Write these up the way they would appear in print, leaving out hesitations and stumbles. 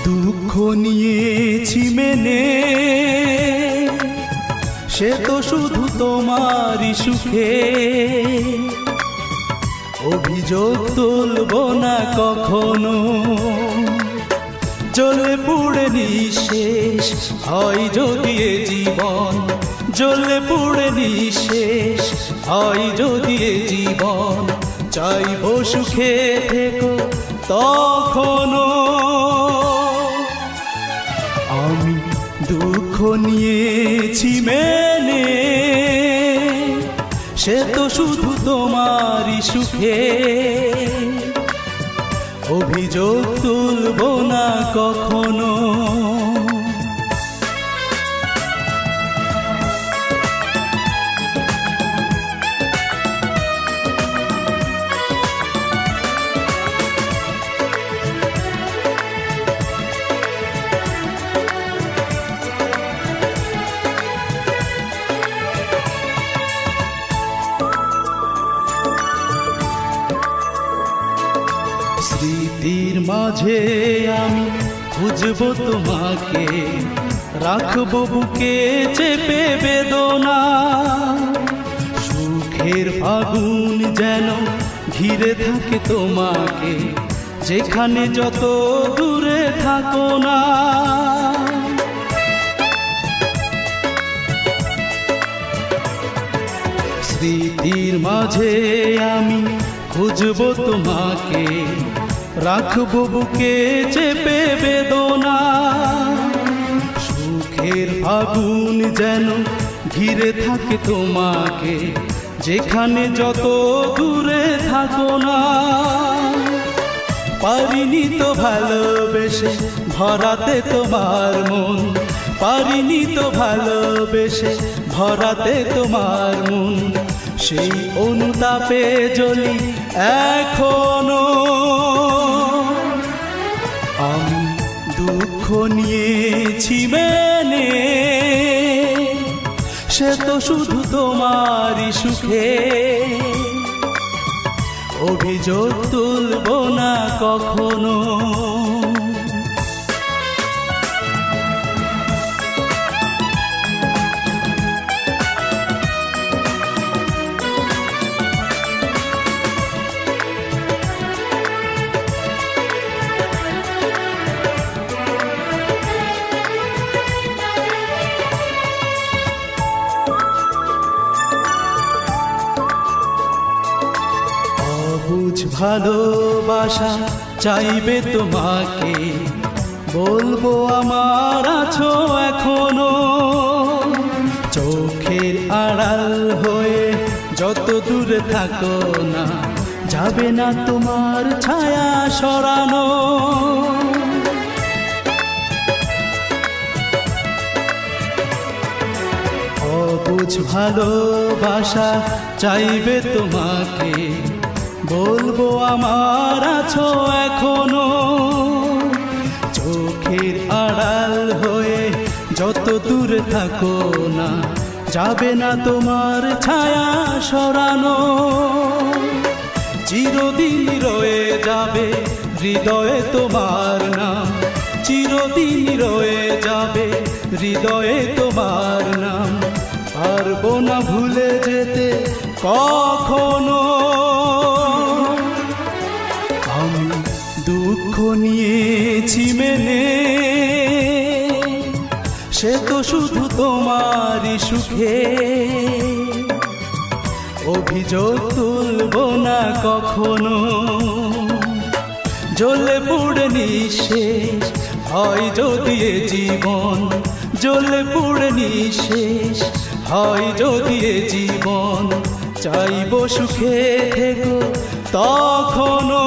দুঃখ নিয়েছি মেনে, সে তো শুধু তোমারই সুখে। অভিযোগ তুলব না কখনো, জ্বলে পুড়ে নিঃশেষ হয় যদি এ জীবন। জ্বলে পুড়ে নিঃশেষ হয় যদি এ জীবন। চাইব সুখে থেকো তখনো। আমি দুঃখ নিয়েছি মেনে, সে তো শুধু তোমারই সুখে। অভিযোগ তুলব না কখনো। স্মৃতির মাঝে আমি খুঁজব তোমাকে, রাখবো বুকে চেপে বেদনা। সুখের আগুন যেন ঘিরে থাকে তোমাকে, যেখানে যত দূরে থাকো না। স্মৃতির মাঝে আমি খুঁজব তোমাকে, রাখবো বুকে চেপে বেদনা। সুখের আগুন যেন ঘিরে থাকে তোমাকে, যেখানে যত দূরে থাকো না। পারিনি তো ভালোবেসে ভরাতে তোমার মন, পারিনি তো ভালোবেসে ভরাতে তোমার মন। সেই অনুতাপে জ্বলি এখনো। আমি দুঃখ নিয়েছি মেনে, সে তো শুধু তোমারই সুখে। অভিযোগ তুলব না কখনো। বুঝ ভালোবাসা চাইবে তোমাকে, বলবো আমার আছো এখনো। চোখের আড়াল হয়ে যত দূরে থাকো না, যাবে না তোমার ছায়া সরানো। অবুঝ ভালোবাসা চাইবে তোমাকে, বলবো আমার আছো এখনো। চোখের আড়াল হয়ে যত দূরে থাকো না, যাবে না তোমার ছায়া সরানো। চিরদিন রয়ে যাবে হৃদয়ে তোমার নাম, চিরদিন রয়ে যাবে হৃদয়ে তোমার নাম। পারবো না ভুলে যেতে কখনো। আমি দুঃখ নিয়েছি মেনে, সে তো শুধু তোমারই সুখে। অভিযোগ তুলব না কখনো। জ্বলে পুড়ে নিঃশেষ হয় যদি এ জীবন, জ্বলে পুড়ে নিঃশেষ হয় যদি এ জীবন। চাইব সুখে থেকো তখনো।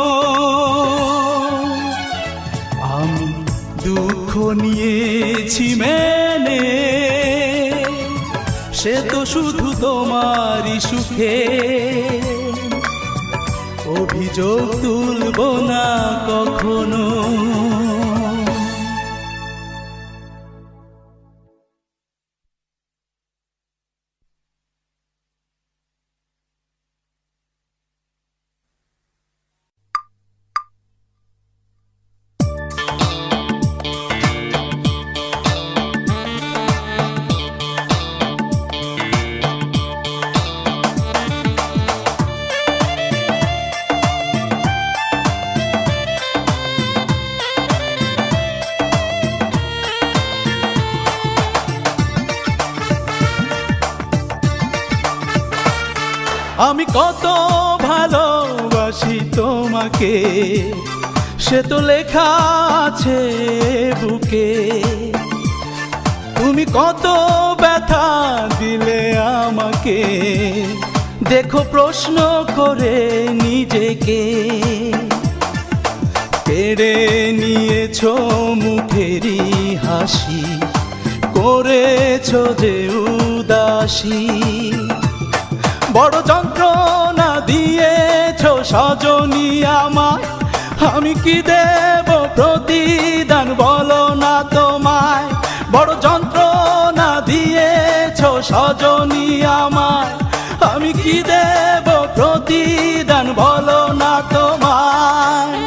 আমি দুঃখ নিয়েছি মেনে, সে তো শুধু তোমারই সুখে, অভিযোগ তুলব না কখনো। আমি কত ভালোবাসি তোমাকে, সে তো লেখা আছে বুকে। তুমি কত ব্যথা দিলে আমাকে, দেখো প্রশ্ন করে নিজেকে। কেড়ে নিয়েছো মুখেরই হাসি, করেছো যে উদাসী। বড় যন্ত্রণা দিয়েছো সজনী আমায়, আমি কি দেব প্রতিদান বলো না তোমায়। বড় যন্ত্রণা দিয়েছো সজনী আমায়, আমি কি দেব প্রতিদান বলো না তোমায়।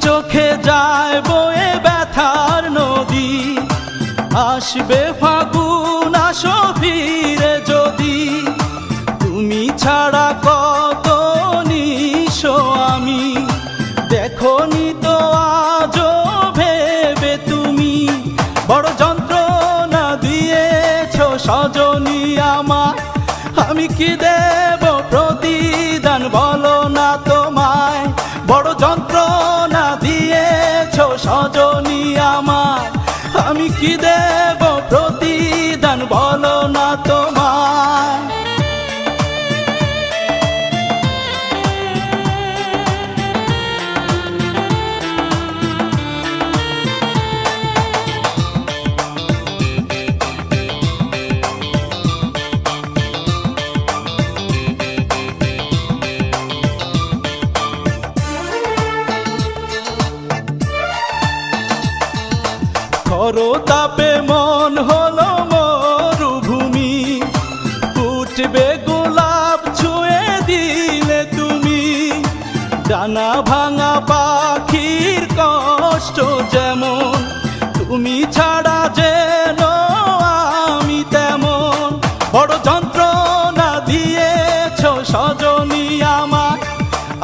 চোখে যায় বয়ে ব্যথার নদী, আসবে ফাগুন আসো ফিরে যদি। তুমি ছাড়া কত নিশো আমি, দেখোনি তো আজও ভেবে তুমি। বড় যন্ত্রণা দিয়েছো সজনী আমায়, আমি কি দেব প্রতিদান বলো না তোমায়। বড় যন্ত্রণা দিয়েছো সজনী আমায়, আমি কি দেব প্রতিদান বলো না তোমায়। তাপে মন হলো মরুভূমি, উঠবে গোলাপ ছুঁয়ে দিলে তুমি। ডানা ভাঙা পাখির কষ্ট যেমন, তুমি ছাড়া যেন আমি তেমন। বড় যন্ত্রণা দিয়েছো সজনী আমায়,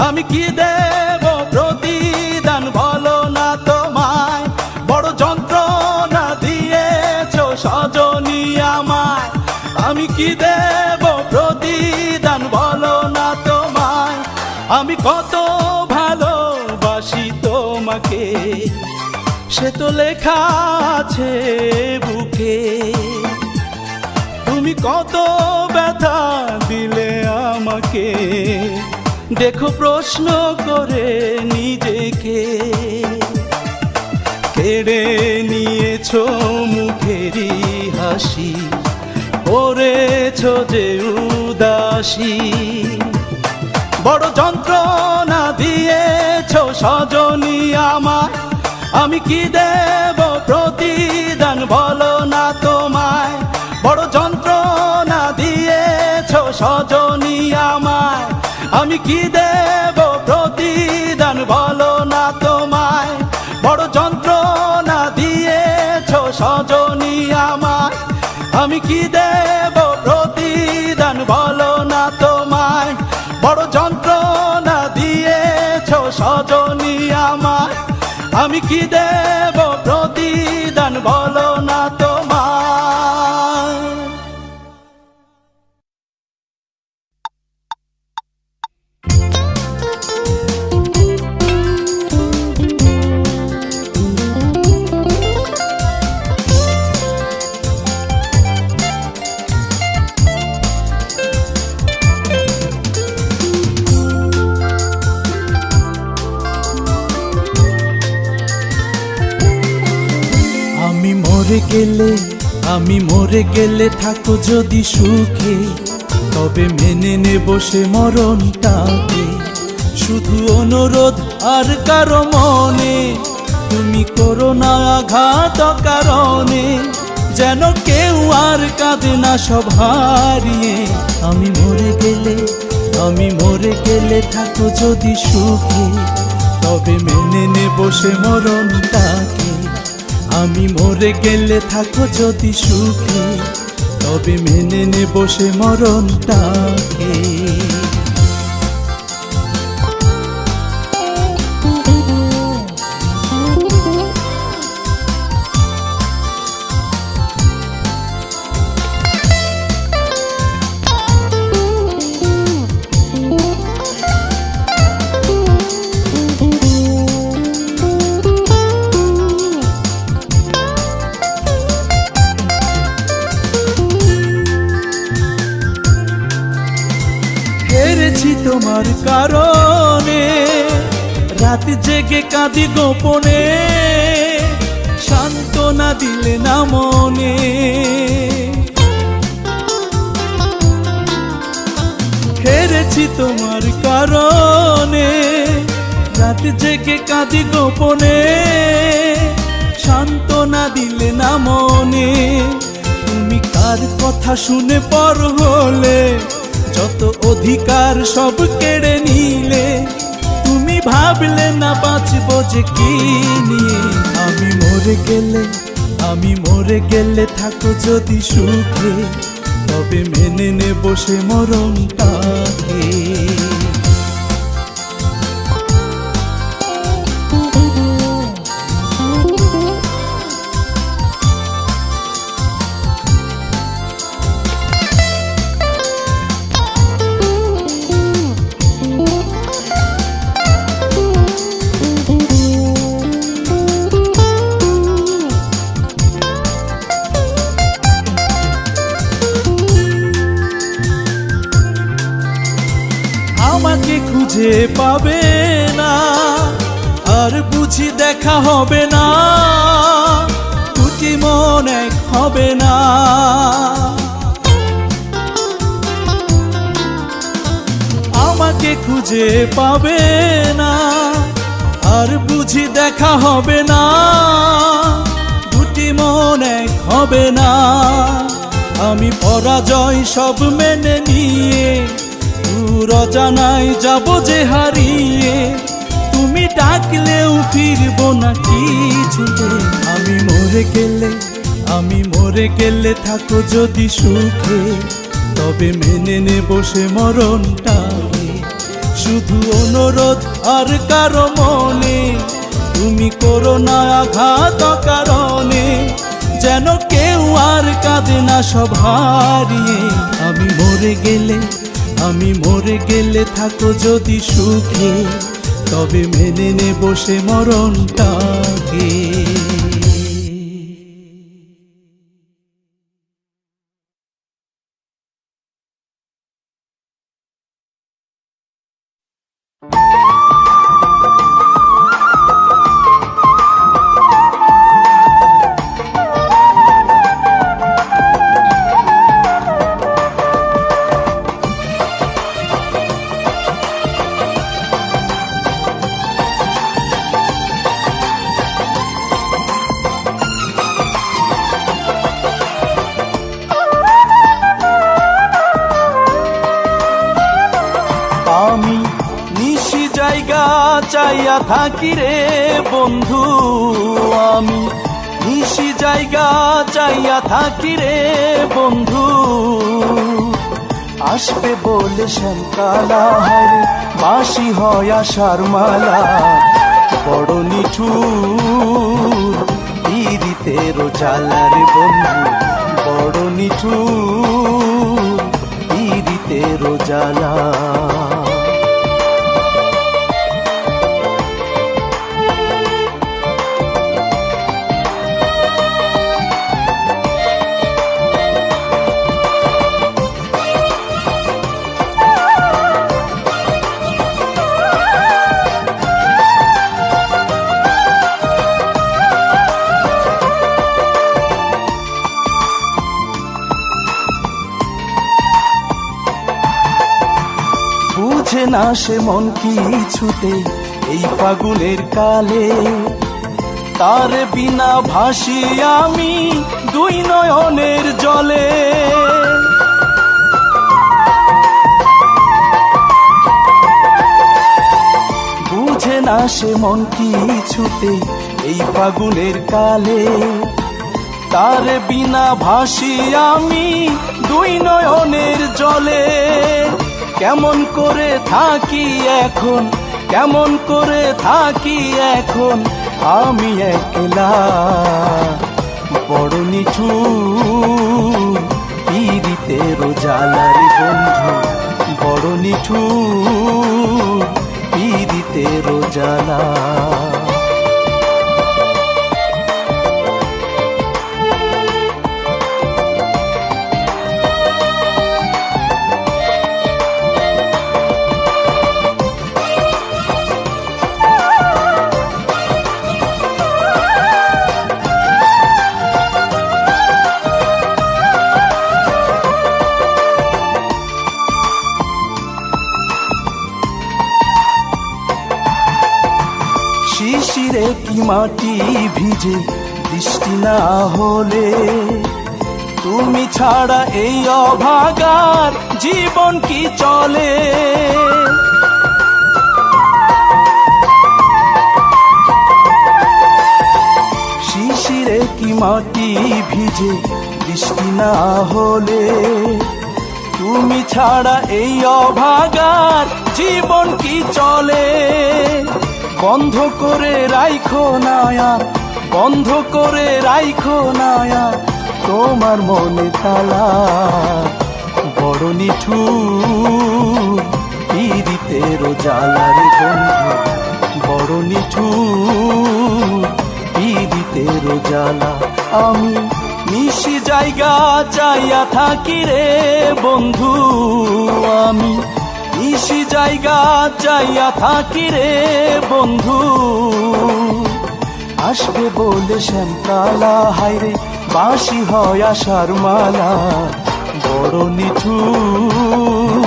আমি কি দেব প্রতিদান বলো না তোমায়। বড় যন্ত্রণা দিয়েছো সজনী আমায়, আমি কি দেব প্রতিদান বলো না তোমায়। আমি কত ভালোবাসি তোমাকে, সে তো লেখা আছে বুকে। তুমি কত ব্যথা দিলে আমাকে, দেখো প্রশ্ন করে নিজেকে। কেড়ে নিয়েছো মুখেরই হাসি, করেছো যে উদাসী। বড় যন্ত্রণা দিয়েছো সজনী আমায়, আমি কি দেব প্রতিদান বলো না তোমায়। বড় যন্ত্রণা দিয়েছো সজনী আমায়, আমি কি দেব প্রতিদান বলো না তোমায়। বড় যন্ত্রণা দিয়েছো সজনী আমায়, আমি কি দেব প্রতিদান বলো না তোমায়। বড় যন্ত্রণা দিয়েছো সজনী আমায়, আমি কি দেব প্রতিদান বলো না তোমায়। গেলে, আমি মরে গেলে থাকো যদি সুখে, তবে মেনে নেব সে মরণটাকে। শুধু অনুরোধ আর কারো মনে, তুমি করো না আঘাত কারণে, যেন কেউ আর কাঁদে না সব হারিয়ে। আমি মরে গেলে, আমি মরে গেলে থাকো যদি সুখে, তবে মেনে নেব সে মরণটাকে। আমি মরে গেলে থাকো যদি সুখে, তবে মেনে নেব সে মরণটাকে। হেরেছি তোমার কারণে, রাত জেগে কাঁদি গোপনে, সান্ত্বনা দিলে না মনে। হেরেছি তোমার কারণে, রাত জেগে কাঁদি গোপনে, সান্ত্বনা দিলে না মনে। তুমি কার কথা শুনে পর হলে, যত অধিকার সব কেড়ে নিলে। তুমি ভাবলে না বাঁচব যে কি নিয়ে। আমি মরে গেলে, আমি মরে গেলে থাকো যদি সুখে, তবে মেনে নেব সে মরণটাকে। আমাকে খুঁজে পাবে না, আর বুঝি দেখা হবে না, দুটি মন এক হবে না। আমাকে খুঁজে পাবে না, আর বুঝি দেখা হবে না, দুটি মন এক হবে না। আমি পরাজয় সব মেনে নিয়ে, অজানায় যাব যে হারিয়ে। তুমি ডাকলেও ফিরব না কিছুতে। আমি মরে গেলে, আমি মরে গেলে থাকো যদি সুখে, তবে মেনে নেব সে মরণটাকে। শুধু অনুরোধ আর কারো মনে, তুমি করো না আঘাত কারণে, যেন কেউ আর কাঁদে না সব হারিয়ে। আমি মরে গেলে, আমি মরে গেলে থাকো যদি সুখে, তবে মেনে নেব সে মরণটাকে। আমি নিশি জায়গা চাইয়া থাকি রে বন্ধু, আমি নিশি জায়গা চাইয়া থাকি রে বন্ধু। আসবে বলে শ্যামকালা হারে, বাঁশি হয় আশার মালা। বড় নিঠুর পীড়িতের জ্বালা রে বন্ধু, বড় নিঠুর পীড়িতের জ্বালা। না সে মন কিছুতে এই ফাগুনের কালে, তার বিনা ভাসি আমি দুই নয়নের জলে। বুঝে না সে মন কিছুতে এই ফাগুনের কালে, তার বিনা ভাসি আমি দুই নয়নের জলে। কেমন করে থাকি এখন, কেমন করে থাকি এখন আমি একলা, বড় নিঠুর পীড়িতের জ্বালার বন্ধু, বড় নিঠুর পীড়িতের জ্বালা। শিশিরে কি মাটি ভিজে বৃষ্টি না হলে, তুমি ছাড়া এই অভাগার জীবন কি চলে। শিশিরে কি মাটি ভিজে বৃষ্টি না হলে, তুমি ছাড়া এই অভাগার জীবন কি চলে। বন্ধ করে রাইখো নায়া, বন্ধ করে রাইখো নায়া তোমার মনে তালা, বড় নিঠুর পীড়িতের জ্বালার বন্ধু, বড় নিঠুর পীড়িতের জ্বালা। আমি নিশি জায়গা চাইয়া থাকি রে বন্ধু, আমি নিশি জায়গা চাইয়া থাকি রে বন্ধু। আসবে বলে শ্যামকালা হায়রে বাঁশি হয় আশার মালা, বড় নিঠুর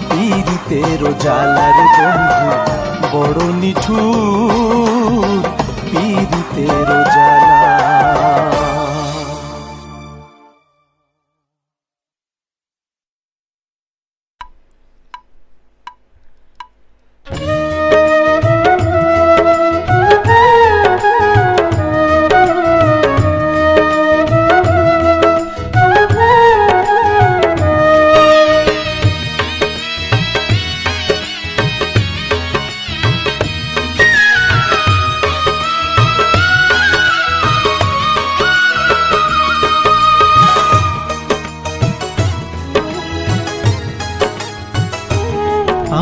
পীড়িতের জ্বালার বন্ধু, বড় নিঠুর পীড়িতের জ্বালা।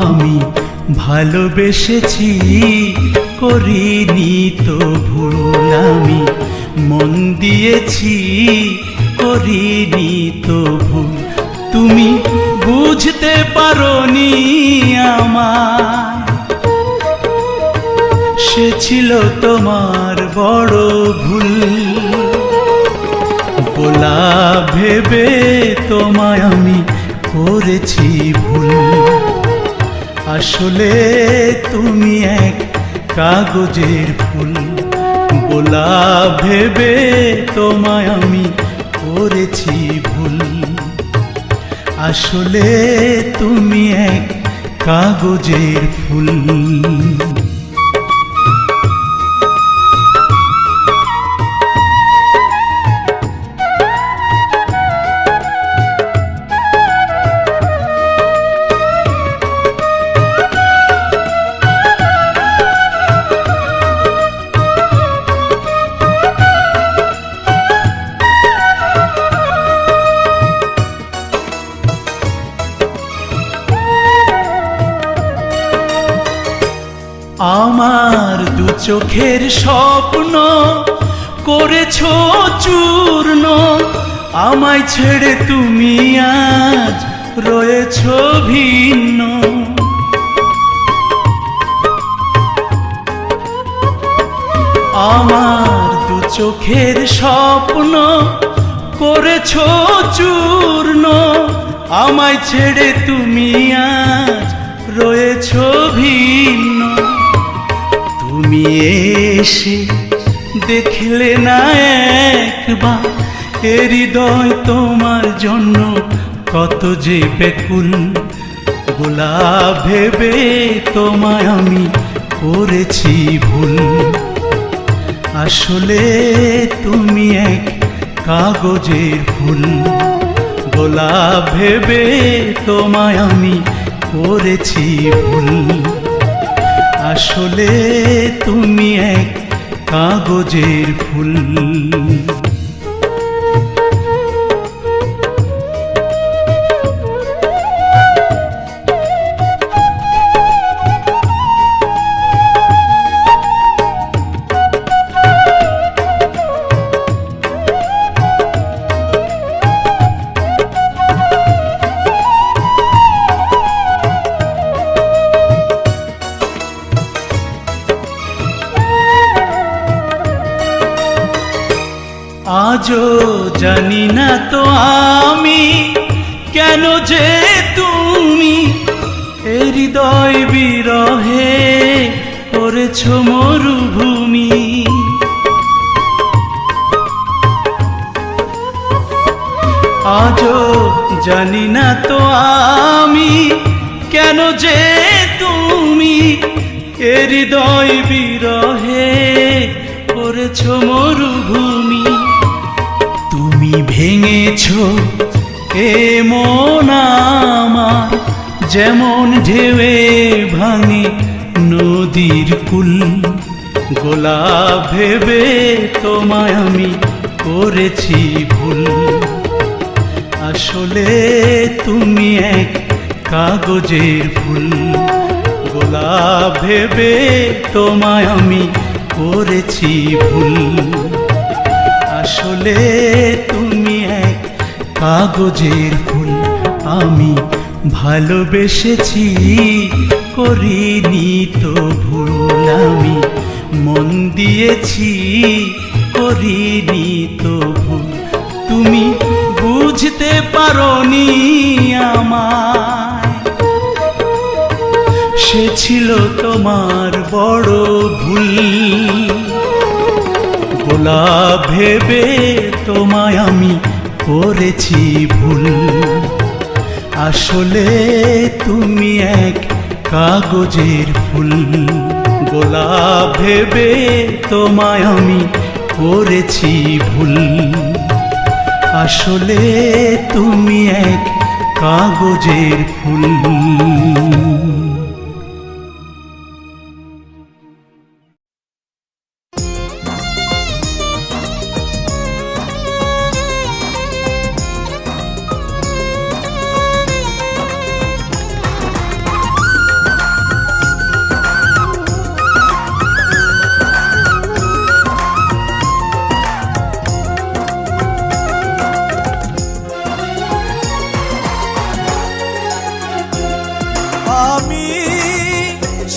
আমি ভালোবেসেছি করিনি তো ভুল, আমি মন দিয়েছি করিনি তো ভুল। তুমি বুঝতে পারোনি আমায়, সে ছিল তোমার বড় ভুল। বলা ভেবে তোমায় আমি করেছি ভুল, আসলে তুমি এক কাগজের ফুল। বলা ভেবে তোমায় আমি করেছি ভুল, আসলে তুমি এক কাগজের ফুল। আমার দু চোখের স্বপ্ন করেছো চূর্ণ, আমায় ছেড়ে তুমি আজ রয়েছো ভিন্ন। আমার দু চোখের স্বপ্ন করেছো চূর্ণ, আমায় ছেড়ে তুমি আজ রয়েছ ভিন্ন। তুমি এসে দেখলে না একবার, এ হৃদয় তোমার জন্য কত যে ব্যাকুল। গোলাপ ভেবে তোমায় আমি করেছি ভুল, আসলে তুমি এক কাগজের ফুল। গোলাপ ভেবে তোমায় আমি করেছি ভুল, আসলে তুমি এক কাগজের ফুল। আজও জানি না তো আমি কেন যে তুমি এ হৃদয় বিরহে করেছ মরুভূমি। আজও জানি না তো আমি কেন যে তুমি এ হৃদয় বিরহে করেছ মরুভূমি। তুমি ভেঙেছ এ মন আমার, যেমন ঢেউয়ে ভাঙে নদীর কুল। গোলাপ ভেবে তোমায় আমি করেছি ভুল, আসলে তুমি এক কাগজের ফুল। গোলাপ ভেবে তোমায় আমি করেছি ভুল, আসলে তুমি এক কাগজের ফুল। আমি ভালোবেসেছি করিনি তো ভুল, আমি মন দিয়েছি করিনি তো ভুল। তুমি বুঝতে পারোনি আমায়, সে ছিল তোমার বড় ভুল। গোলাপ ভেবে তোমায় আমি করেছি ভুল, আসলে তুমি এক কাগজের ফুল। গোলাপ ভেবে তোমায় আমি করেছি ভুল, আসলে তুমি এক কাগজের ফুল।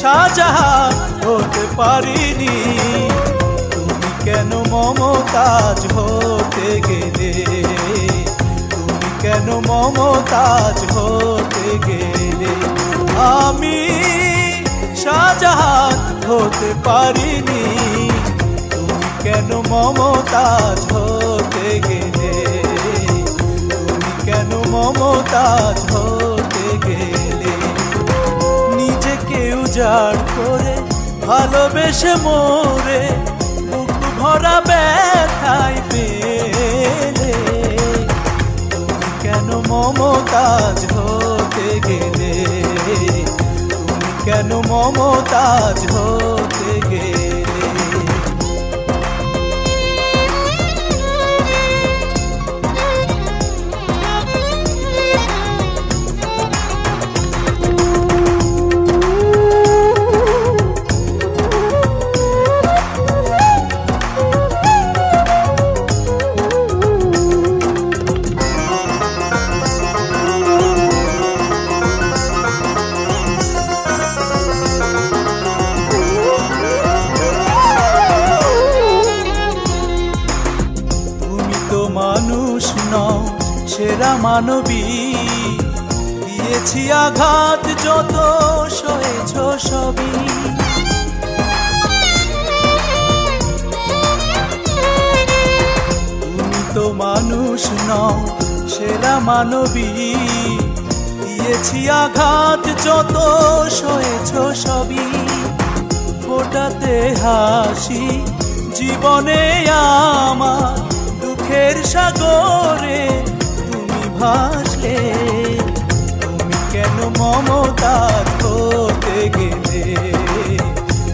শাহজাহান হতে পারিনি, তুমি কেন মমতাজ হতে গেলে? তুমি কেন মমতাজ হতে গেলে? আমি শাহজাহান হতে পারিনি, তুমি কেন মমতাজ হতে গেলে? তুমি কেন মমতাজ হতে গেলে? নিজেকে উজাড় করে ভালোবেসে মোরে বুক ভরা ব্যথায় পেলে, তুমি কেন মমতাজ হতে গেলে? তুমি কেন মমতাজ হতে গেলে? মানুষ নও সেরা মানবী, দিয়ে দিয়েছি আঘাত যত সয়েছ সবই। তুমি তো মানুষ নও সেরা মানবী, দিয়েছি আঘাত যত সয়েছ সবই। ফোটাতে হাসি জীবনে আমার দুঃখের সাগরে তুমি ভাসলে। তুমি কেন মমতাজ হতে গেলে,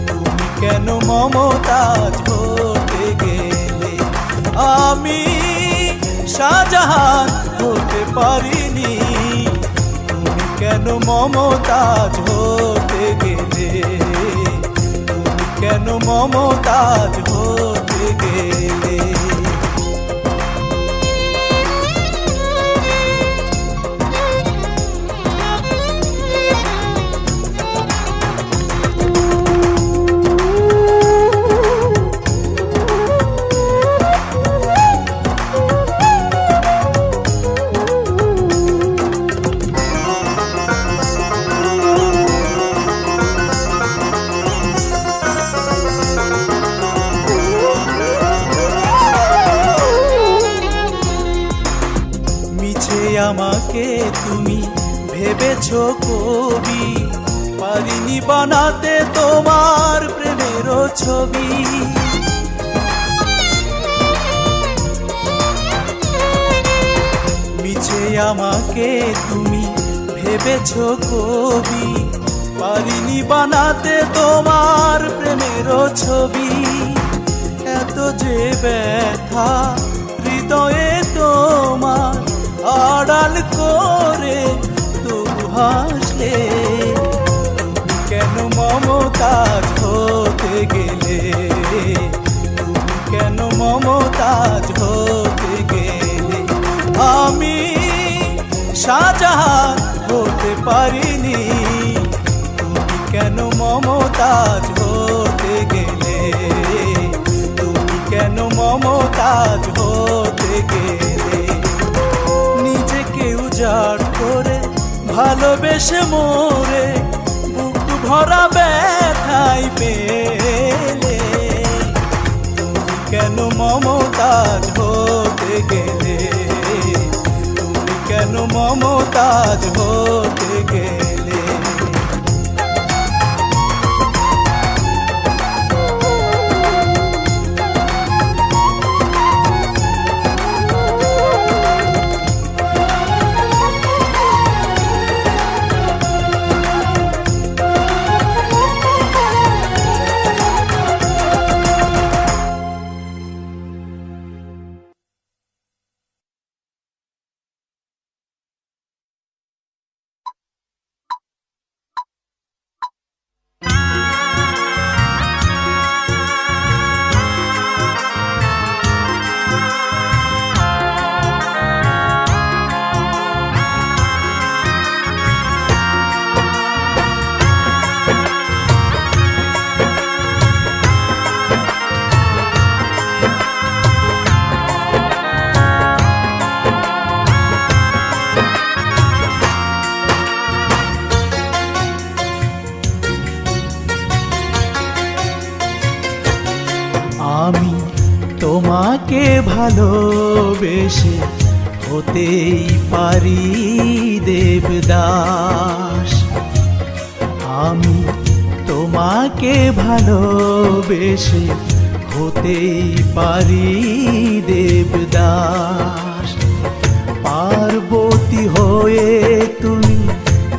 তুমি কেন মমতাজ হতে গেলে। আমি শাহজাহান হতে পারিনি, তুমি কেন মমতাজ হতে গেলে, তুমি কেন মমতাজ হতে গেলে। আমাকে তুমি ভেবেছো কবি, পারিনি বানাতে তোমার প্রেমের ছবি। মিছে আমাকে তুমি ভেবেছো কবি, পারিনি বানাতে তোমার প্রেমের ছবি। এত যে ব্যথা হৃদয়ে তোমার আড়াল করে তবু হাসলে। তুমি কেন মমতাজ হতে গেলে, তুমি কেন মমতাজ হতে গেলে। আমি শাহজাহান হতে পারিনি, তুমি কেন মমতাজ হতে গেলে, তুমি কেন মমতাজ হতে গেলে। উজাড় করে ভালোবেসে মোরে বুক ভরা ব্যথাই পেলে। তুমি কেন মমতাজ হতে গেলে, তুমি কেন মমতাজ হতে গেলে। আমি তোমাকে ভালোবেসে হতেই পারি দেবদাস। আমি তোমাকে ভালোবেসে হতেই পারি দেবদাস। পার্বতী হয়ে তুমি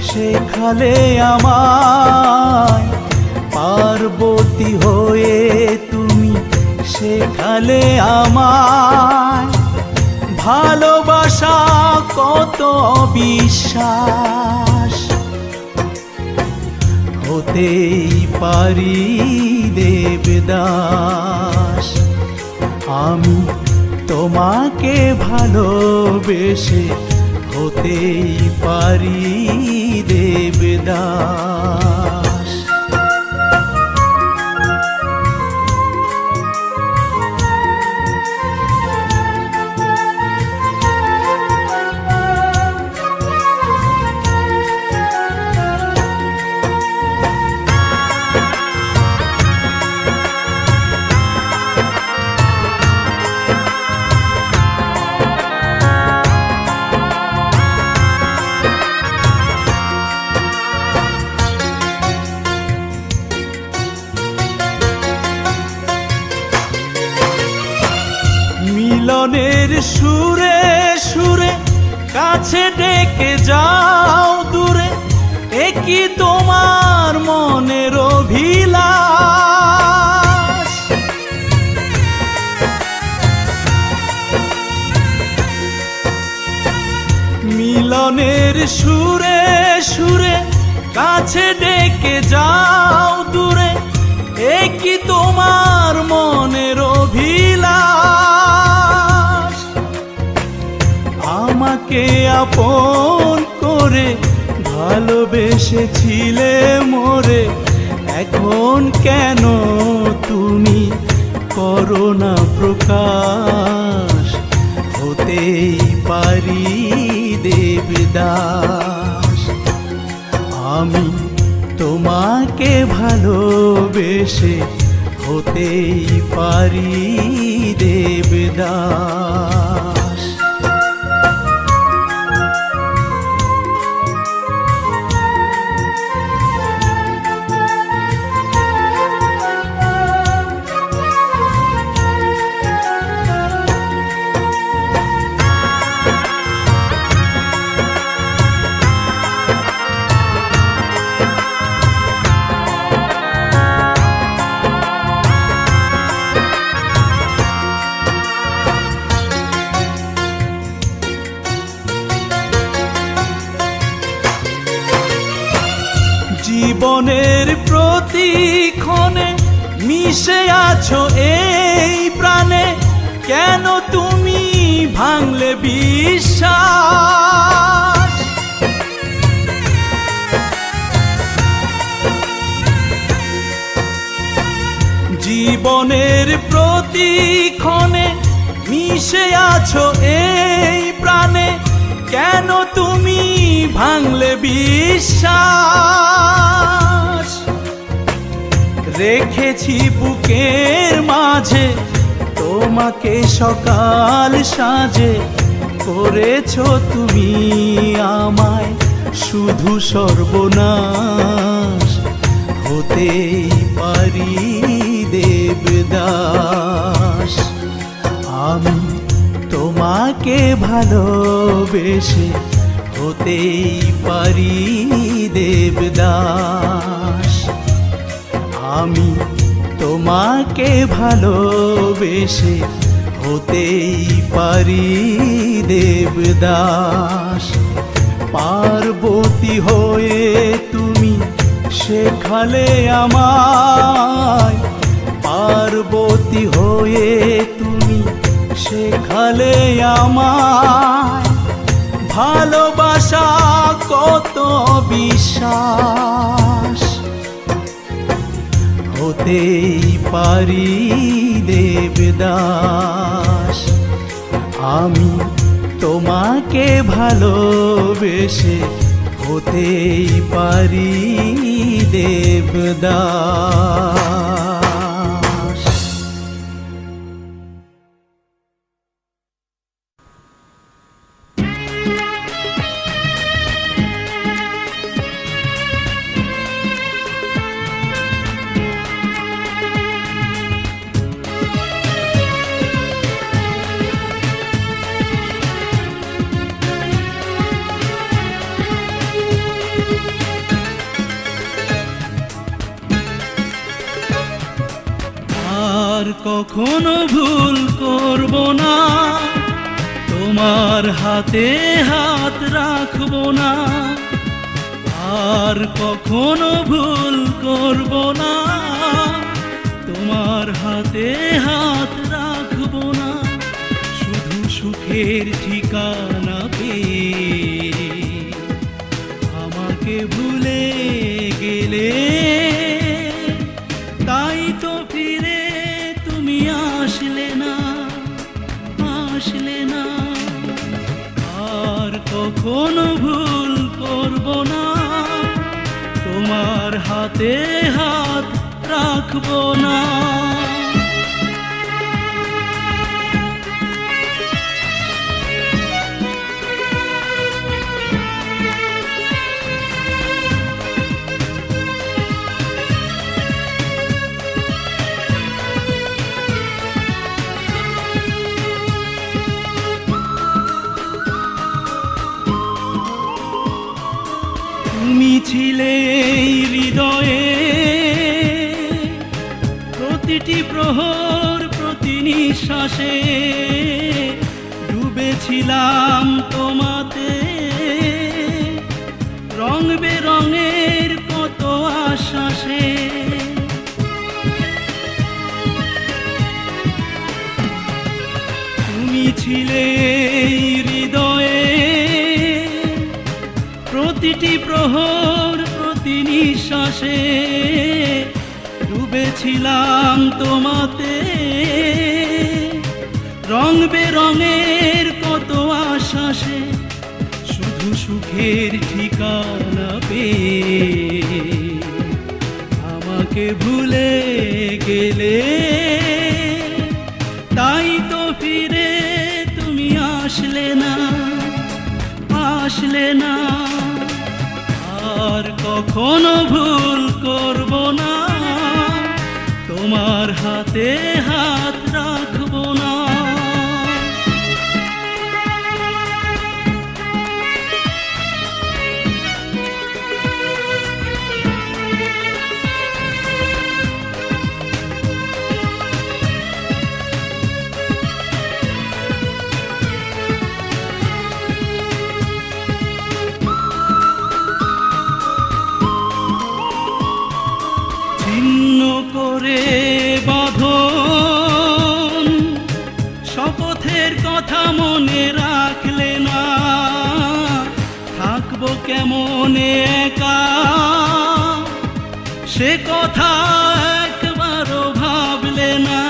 শেখালে আমায়, পার্বতী হয়ে তুমি শেখালে আমায়। ভালোবাসা কত বিশ্বাস, হতেই পারি দেবদাস। আমি তোমাকে ভালোবেসে হতেই পারি দেবদাস। মিলনের সুরে সুরে কাছে ডেকে যাও দূরে, একই তোমার মনের অভিলাষ। মিলনের সুরে সুরে কাছে ডেকে যাও দূরে, একই তোমার মনের অভিলাষ। আমাকে আপন করে ভালোবেসেছিলে মোরে, এখন কেন তুমি করো না প্রকাশ? হতেই পারি দেবদাস। আমি তোমাকে ভালোবেসে হতেই পারি দেবদাস। জীবনের প্রতিক্ষণে মিশে আছো এই প্রাণে, কেন তুমি ভাঙলে বিশ্বাস? জীবনের প্রতিক্ষণে মিশে আছো এই প্রাণে, কেন তুমি ভাঙলে বিশ্বাস? রেখেছি বুকের মাঝে তোমাকে সকাল সাজে, করেছো তুমি আমায় শুধু সর্বনাশ। হতেই পারি দেবদাস। আমি তোমাকে ভালোবেসে হতেই পারি দেবদাস। আমি তোমাকে ভালোবেসে হতেই পারি দেবদাস। পার্বতী হয়ে তুমি শেখালে আমায়, পার্বতী হয়ে তুমি শেখালে আমায় ভালোবাসা কত বিশ্বাস। হতেই পারি দেবদাস। আমি তোমাকে ভালোবেসে হতেই পারি দেবদাস। আর কখনো ভুল করব না, তোমার হাতে হাত রাখব না। আর কখনো ভুল করব না, তোমার হাতে হাত রাখব না। শুধু সুখের ঠিকানা পেয়ে আমাকে ভুলে গেলে, তাই তো ফিরে তুমি আসলে না, আসলে না। আর কখনো ভুল করব না, তোমার হাতে হাত রাখব না। প্রতিটি প্রহর প্রতি নিঃশ্বাসে ডুবেছিলাম তোমাতে, রং বেরঙের কত আশ্বাসে। তুমি ছিলে হৃদয়ে প্রতিটি প্রহর প্রতি নিঃশ্বাসে ডুবেছিলাম তোমাতে, রং বেরঙের কত আশ্বাসে। শুধু সুখের ঠিকানা পেয়ে আমাকে ভুলে গেলে, তাই তো ফিরে তুমি আসলে না, আসলে না। আর কখনো ভুল করব না, তোমার হাতে হাত রাখবো না। ছিন্ন করে বাঁধন শপথের কথা মনে রাখলে না, থাকবো কেমন একা সে কথা একবারও ভাবলে না।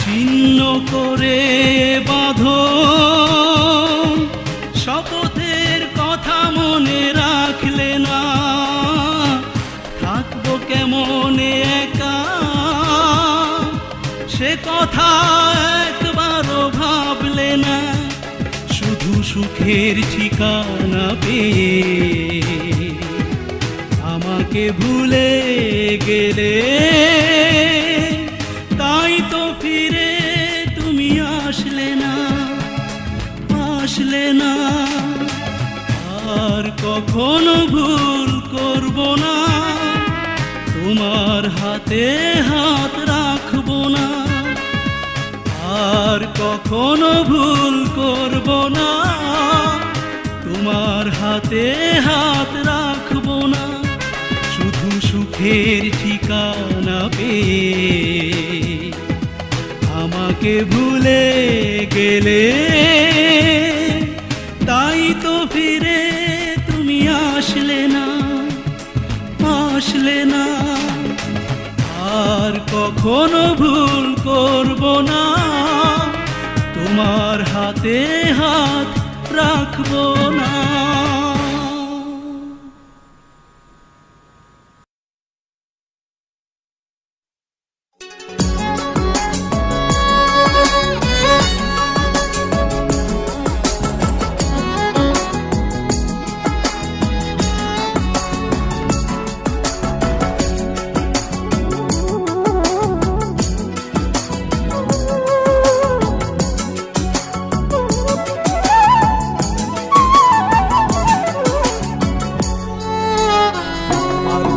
ছিন্ন করে বাঁধন শপথের কথা মনে রাখলে না, থাকবো কেমন একা সে কথা একবারও ভাবলে না। শুধু সুখের ঠিকানা পেয়ে আমাকে ভুলে গেলে, তাই তো ফিরে তুমি আসলে না, আসলে না। আর কখনো ভুল করব না, তোমার হাতে হাত রাখবো না। আর কখনো ভুল করব না, তোমার হাতে হাত রাখবো না। শুধু সুখের ঠিকানা পেয়ে আমাকে ভুলে গেলে, তাই তো ফিরে তুমি আসলে না, আসলে না। আর কখনো ভুল করব না, তোমার হাতে হাত রাখবো না।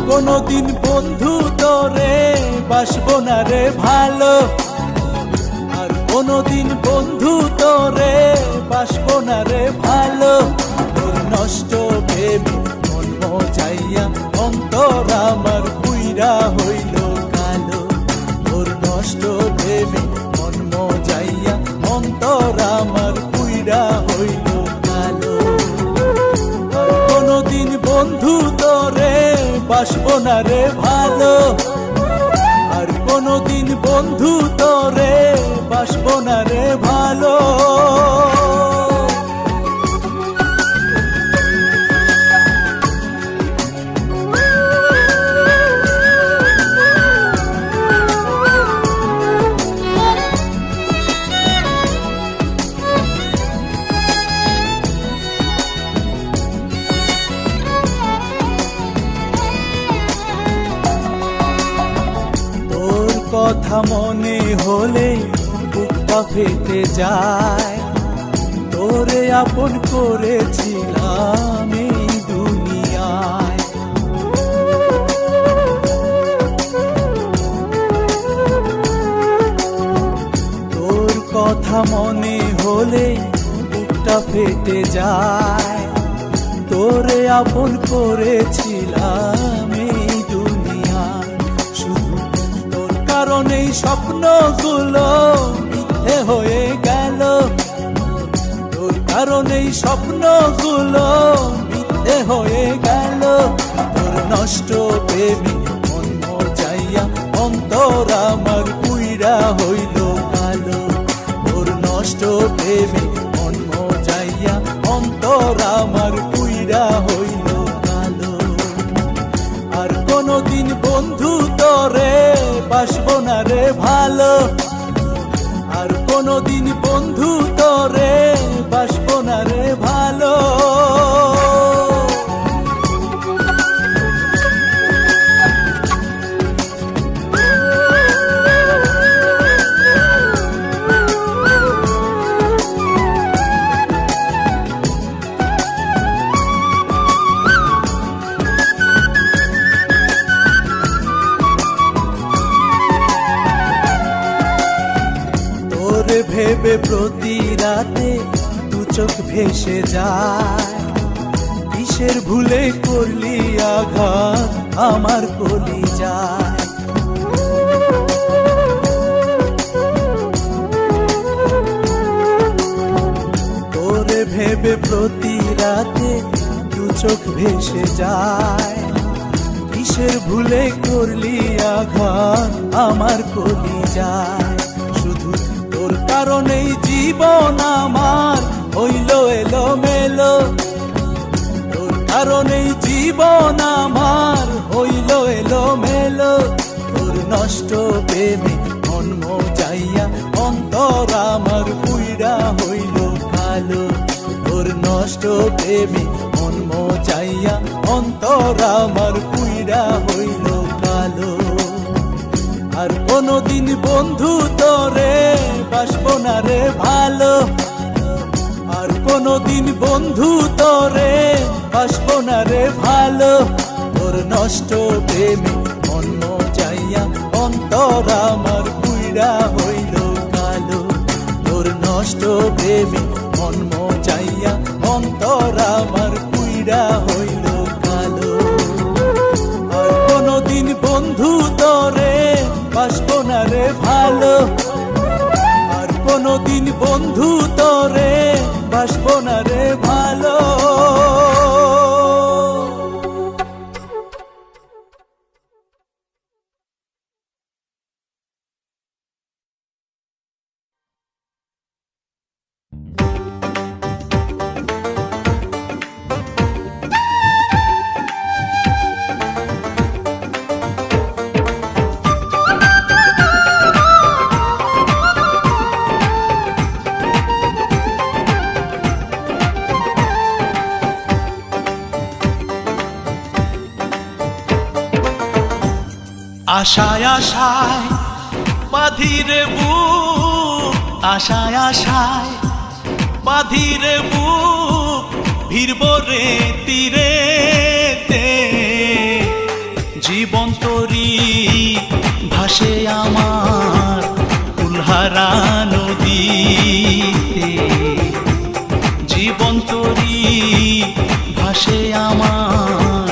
কোনদিন বন্ধু তোরে বাসবো না রে ভালো, আর কোনদিন বন্ধু তোরে বাসবো না রে ভালো। তোর নষ্ট ভেবে মন মজাইয়া অন্তর আমার পুইরা হইল কালো। তোর নষ্ট ভেবে মন মজাইয়া অন্তর আমার পুইরা হইল কালো। আর কোনদিন বন্ধু তোরে বাসবো না রে ভালো, আর কোনদিন বন্ধু তোরে বাসবো না রে ভালো। কথা মনে হলে বুকটা ফেটে যায়, তোরে আপন করেছিলাম এই দুনিয়ায়। কেটে যায়। তোরে আপন করেছিলাম এই দুনিয়ায়, শুধু তোর কারণেই স্বপ্নগুলো মিথ্যে হয়ে গেল। তোর কারণেই স্বপ্নগুলো মিথ্যে হয়ে গেল। তোর নষ্ট প্রেমে মন মজাইয়া অন্তর আমার পুইরা হইল কালো। তোর নষ্ট প্রেমে মন মজাইয়া অন্তর আমার পুইরা হইল কালো। আর কোনদিন বন্ধু তোরে বাসবো না রে ভালো। আর কোনদিন বন্ধু তোরে বাসবো না রে ভালো। তোরে ভেবে প্রতি রাতে দু চোখ ভেসে যায়। কিসের ভুলে করলি আঘাত আমার কলিজায়। তোরে ভেবে প্রতি রাতে দু চোখ ভেসে যায়। কিসের ভুলে করলি আঘাত আমার কলিজায়। শুধু তোর কারণেই জীবন আমার হইল এলোমেলো। তোর কারণেই জীবন আমার হইল এলোমেলো। তোর নষ্ট প্রেমে মন মজাইয়া অন্তর আমার পুইরা হইল কালো। তোর নষ্ট প্রেমে মন মজাইয়া অন্তর আমার পুইরা হইল কালো। আর কোনদিন বন্ধু তোরে বাসবো না রে ভালো। আর কোনদিন বন্ধু তোরে বাসবো না রে ভালো। তোর নষ্ট প্রেমে মন মজাইয়া অন্তর আমার পুইরা হইল কালো। তোর নষ্ট প্রেমে মন মজাইয়া অন্তর আমার পুইরা হইল কালো। আর কোনদিন বন্ধু তোরে বাসবো না রে ভালো। আর কোনদিন বন্ধু তোরে বাসবো না রে ভালো। আশায় আশায় বাঁধিরে বুক, আশায় আশায় বাঁধিরে বুক, ভিড়ব রে তীরেতে। জীবন তরি ভাসে আমার কুলহারা নদীতে। জীবন তরি ভাসে আমার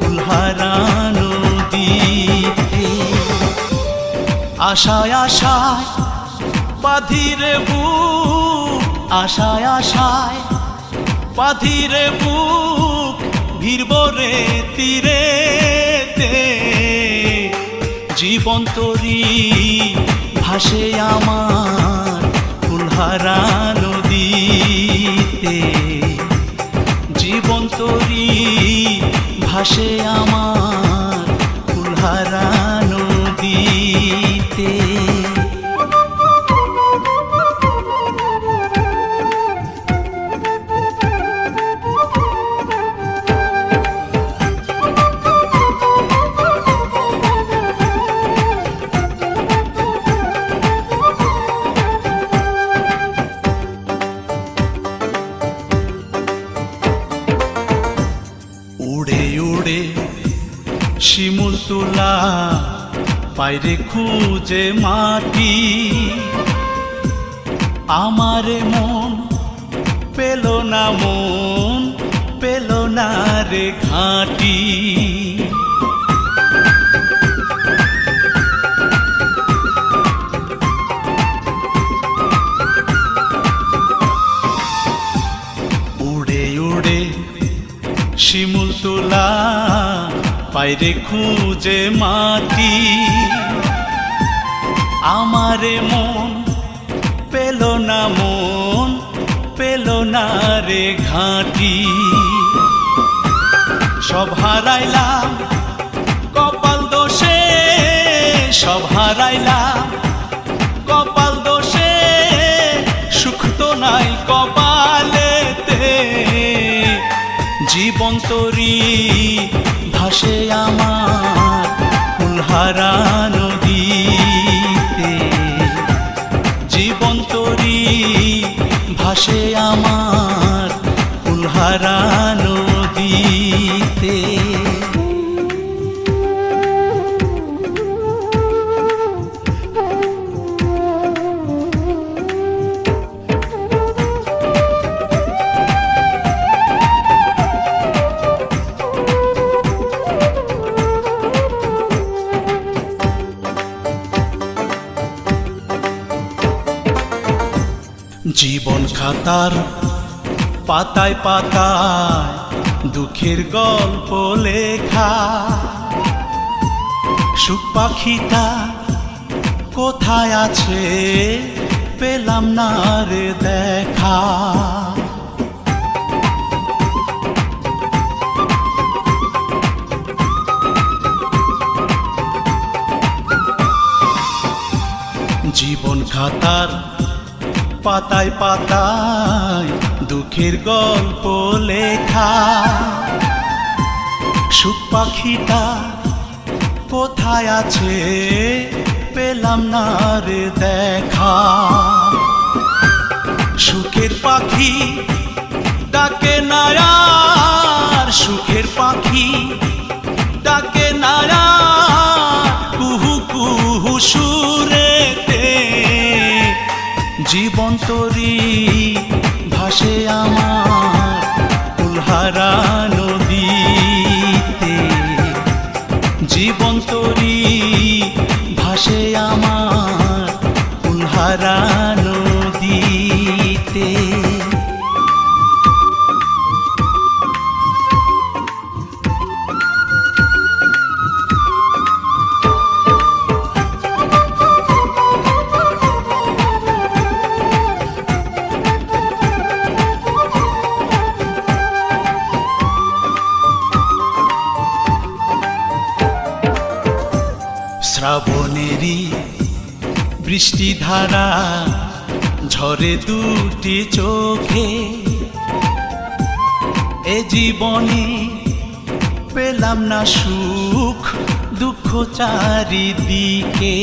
কুলহারা নদীতে। আশায় আশায় বাঁধিরে বুক, আশায় আশায় বাঁধিরে বুক, ভিড়ব রে তীরেতে। জীবন তরি ভাসে আমার কুলহারা নদীতে। জীবন তরি ভাসে আমার কুলহারা নদীতে। উড়ে উড়ে শিমুল তুলা বাইরে খুঁজে মাটি। আমারে মন পেল না মন, পেল না রে ঘাঁটি। উড়ে উড়ে শিমুল তোলা পায়রে খুঁজে মাটি, আমারে মন পেল না মন, পেল না রে ঘাঁটি। সব হারাইলাম কপাল দোষে, সব হারাইলাম কপাল দোষে, সুখ তো নাই কপালেতে। জীবন তরি ভাসে আমার ফুলহারা নদীতে, জীবন তরি ভাসে আমার ফুলহারা নদীতে। জীবন খাতার পাতায় পাতায় দুঃখের গল্প লেখা, সুখ পাখিটা কোথায় আছে পেলাম না রে দেখা। জীবন খাতার পাতায় পাতায় দুঃখের গল্প লেখা, সুখ পাখিটা কোথায় আছে পেলাম না রে দেখা। সুখের পাখি ডাকে না আর, সুখের পাখি ডাকে না আর, কুহু কুহু সুরেতে। জীবন তরি ভাসে আমার ফুলহারা নদীতে, জীবন তরি ভাসে আমার ফুলহারা নদীতে। শ্রাবণেরই বৃষ্টিধারা ঝরে দুটি চোখে, এ জীবনে পেলাম না সুখ, দুঃখ চারিদিকে।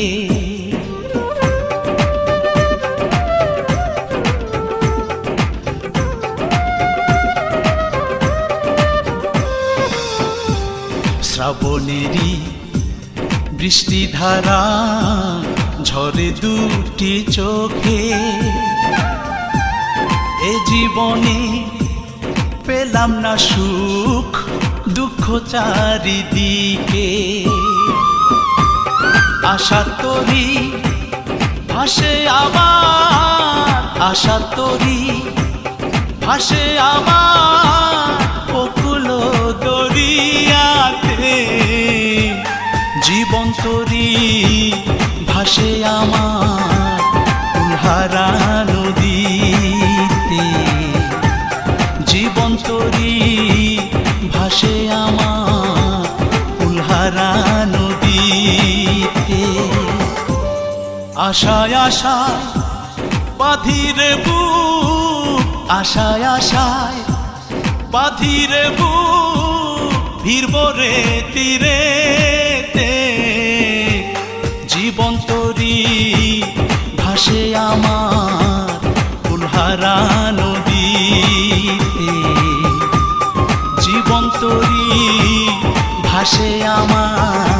শ্রাবণেরই বৃষ্টিধারা ঝরে দুটি চোখে, এ জীবনে পেলাম না সুখ, দুঃখ চারিদিকে। আশা তরি ভাসে আমার, আশা তরি ভাসে আমার বকুল দরিয়াতে। জীবন তরি ভাসে আমার ফুলহারা নদীতে, জীবন তরি ভাসে আমার ফুলহারা নদীতে। আশায় আশায় বাঁধিরে বুক, আশায় আশায় বাঁধিরে বুক, ভিড়ব রে তীরেতে। জীবন তরি ভাসে আমার ফুলহারা নদীতে, জীবন তরি ভাসে আমার